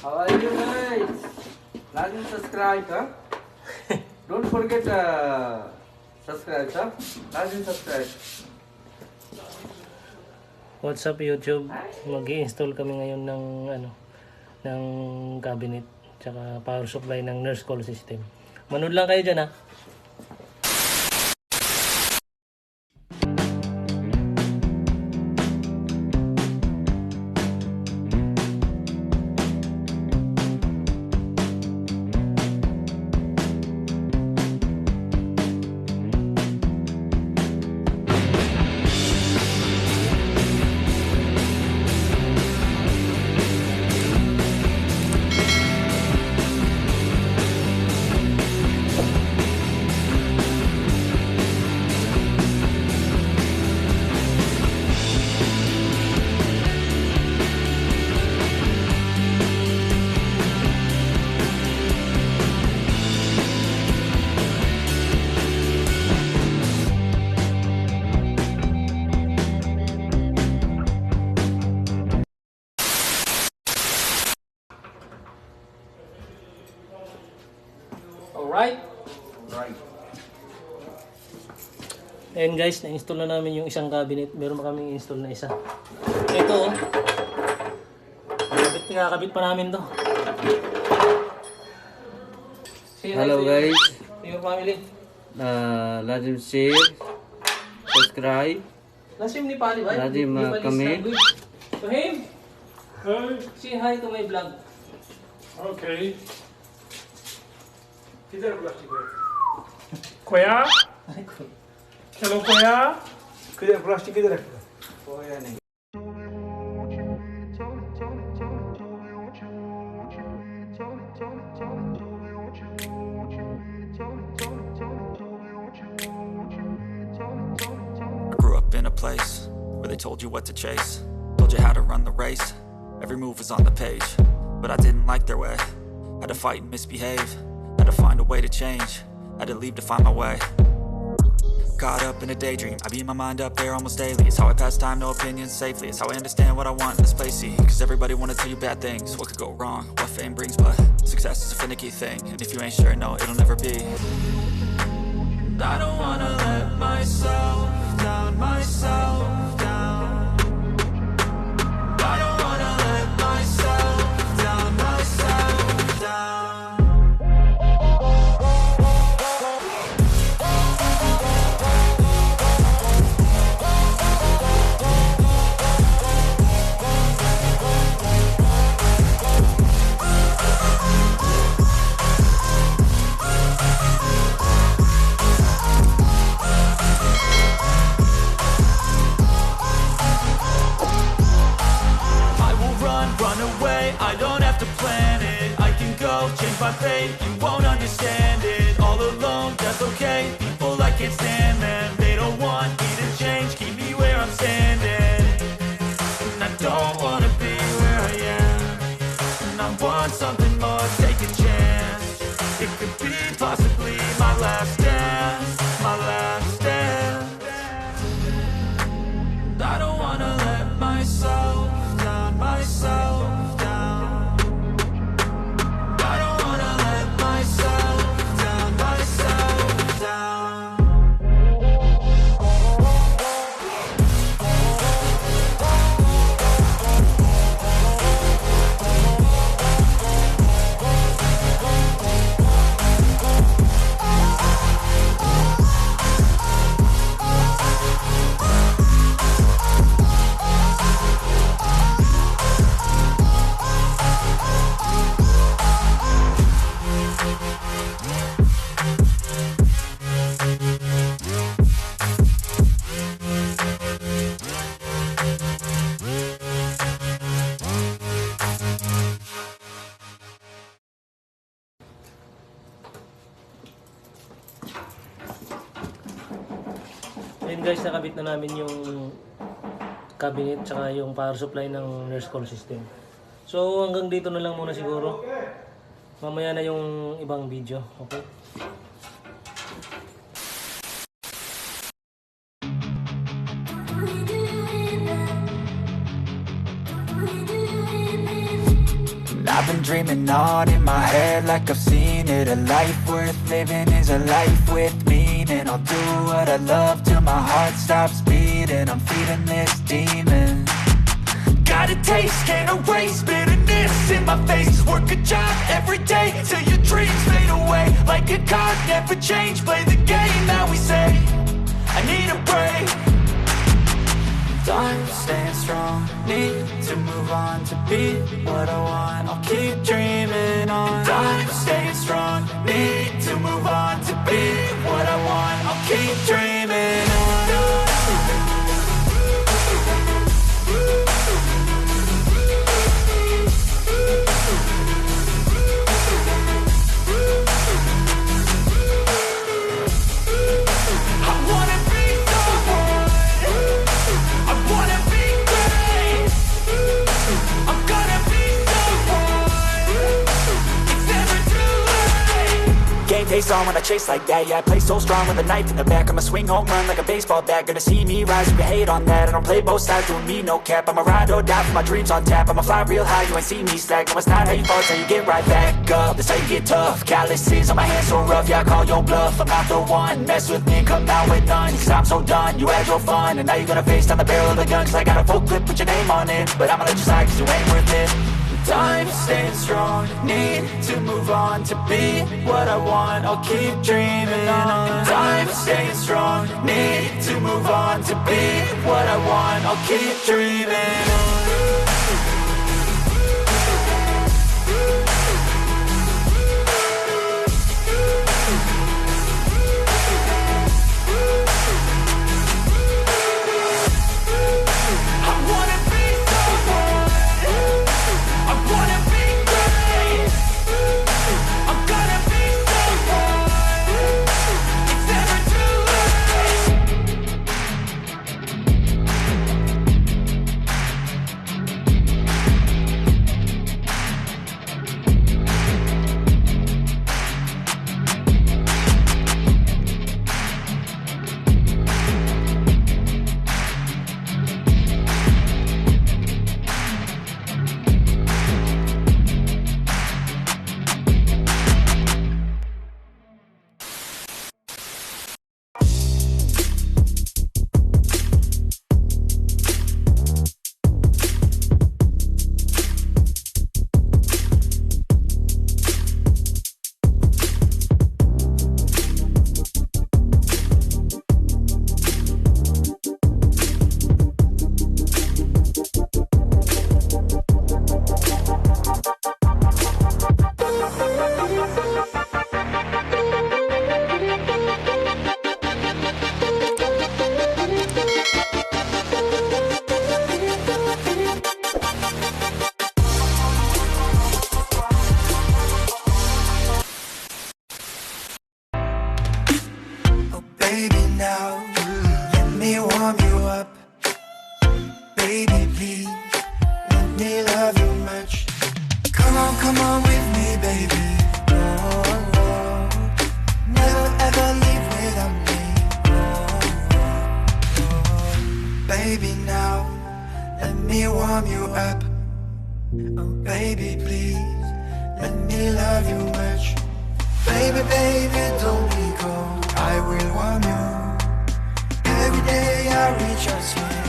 How are you guys? Like and subscribe, huh? Don't forget subscribe, huh? Like and subscribe. What's up YouTube? Mag-i-install kami ngayon ng ng cabinet tsaka power supply ng nurse call system. Manood lang kayo diyan ha. Alright. Right. Ayan guys, na-install na namin yung isang cabinet. Meron pa kaming install na isa. Ito oh. Kabit pa namin to. Hello guys. Your family. Like and share, subscribe. Nasim ni Pali ba? Nasim kami. So him, Hey, say hi to my vlog. okay. किधर plastic है? खोया? चलो खोया? किधर plastic किधर रखा? खोया नहीं. I grew up in a place where they told you what to chase, told you how to run the race. Every move was on the page, but I didn't like their way. Had to fight and misbehave, had to find a way to change, had to leave to find my way. Caught up in a daydream, I beat my mind up there almost daily. It's how I pass time, no opinions safely. It's how I understand what I want in this place, see. Cause everybody wanna tell you bad things, what could go wrong, what fame brings. But success is a finicky thing, and if you ain't sure, no, it'll never be. I don't wanna let myself down, myself down. I don't wanna let myself down, myself down. Run away, I don't have to plan it. I can go, change my fate, you won't understand it. All alone, that's okay, people I can't stand them. They don't want me to change, keep me where I'm standing. And I don't wanna be where I am, and I want something more, take a chance. It could be possibly my last dance, my last dance. And I don't wanna let myself down, myself down. I don't wanna let myself down, myself down. Ayun guys, nakabit na namin yung cabinet tsaka yung power supply ng nurse call system. So hanggang dito na lang muna siguro. Mamaya na yung ibang video, okay? I've been dreaming on in my head like I've seen it. A life worth living is a life with meaning. I'll do what I love till my heart stops beating. I'm feeding this demon. Got a taste, can't erase bitterness in my face. Work a job every day till your dreams fade away. Like a card, never change, play the game that we say. I need a break. I'm staying strong, need to move on to be what I want. I'll keep dreaming on. I'm staying strong, need to move on to be what I want. I'll keep dreaming on. Face on when I chase like that. Yeah, I play so strong with a knife in the back. I'ma swing home run like a baseball bat. Gonna see me rise if you hate on that. I don't play both sides, doing me no cap. I'ma ride or die for my dreams on tap. I'ma fly real high, you ain't see me slack. No, it's not how you fall, it's how you get right back up. That's how you get tough. Calluses on my hands so rough, yeah, I call your bluff. I'm not the one, mess with me, come out with none. Cause I'm so done, you had your fun. And now you're gonna face down the barrel of the gun. Cause I got a full clip, put your name on it. But I'ma let you slide cause you ain't worth it. I'm staying strong, need to move on to be what I want. I'll keep dreaming on. I'm staying strong, need to move on to be what I want. I'll keep dreaming on. Come on with me, baby. Oh, never ever leave without me. Baby, now let me warm you up. Oh, baby, please let me love you much. Baby, baby, don't be cold. I will warm you. Every day I reach your sweet.